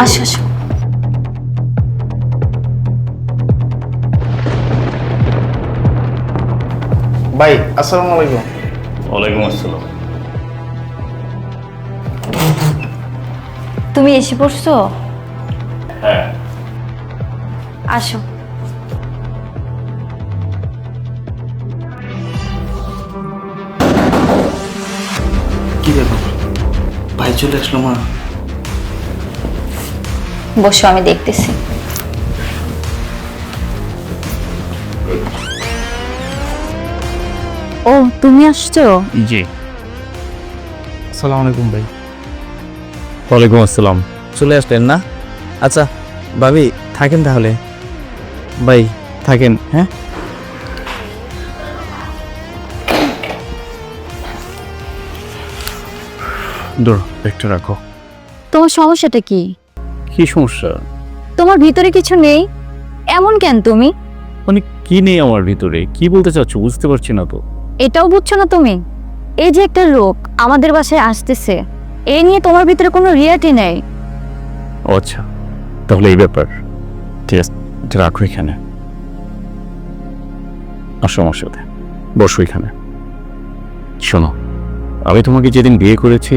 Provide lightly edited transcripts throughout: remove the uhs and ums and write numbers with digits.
আসো আসো। ভাই আসসালামু আলাইকুম। ওয়ালাইকুম আসসালাম। তুমি এসে পড়ছো? হ্যাঁ, আসো। কি ব্যাপার, ভাই চলে আসলো? মা বসো, আমি দেখতেছি। ও, তুমি আসছো? জি। আসসালামু আলাইকুম ভাই। ওয়ালাইকুম আসসালাম। চলে আসলেন না? আচ্ছা ভাবি থাকেন তাহলে। ভাই থাকেন, হ্যাঁ। দূর, একটা রাখো। তোমার সমস্যাটা কি? কি সমস্যা? তোমার ভিতরে কিছু নেই এমন কেন তুমি? মানে কি নেই আমার ভিতরে? কি বলতে চাচ্ছ বুঝতে পারছি না তো। এটাও বুঝছো না তুমি? এই যে একটা লোক আমাদের বাসায় আসতেছে, এ নিয়ে তোমার ভিতরে কোনো রিয়াটি নেই। ও আচ্ছা, তাহলে এই ব্যাপার। ঠিক আছে, এটা রাখো এখানে। আসো আমার সাথে, বসো এখানে। শোনো, আমি তোমাকে যেদিন বিয়ে করেছি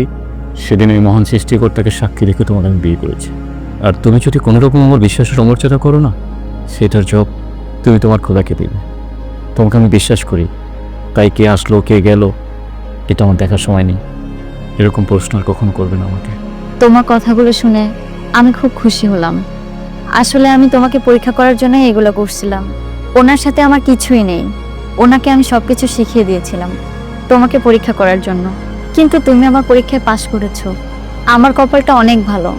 সেদিন ওই মহান সৃষ্টিকর্তাকে সাক্ষী রেখে তোমাকে আমি বিয়ে করেছি। আর তুমি যদি কোনো রকম আমার বিশ্বাসের অমর্যাদা করো না, সেটার জব তুমি তোমার খোদাকে দেবে। তোমাকে আমি বিশ্বাস করি, তাই কে আসলো কে গেল এটা আমার দেখার সময় নেই। এরকম প্রশ্ন আর কখনো করবে না আমাকে। তোমার কথাগুলো শুনে আমি খুব খুশি হলাম। আসলে আমি তোমাকে পরীক্ষা করার জন্য এগুলো করছিলাম। ওনার সাথে আমার কিছুই নেই, ওনাকে আমি সবকিছু শিখিয়ে দিয়েছিলাম তোমাকে পরীক্ষা করার জন্য। কিন্তু তুমি আমার পরীক্ষায় পাশ করেছো। আমার কপালটা অনেক ভালো,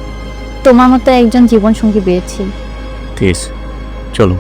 তোমার মতো একজন জীবনসঙ্গী পেয়েছি। ঠিক আছে, চলো।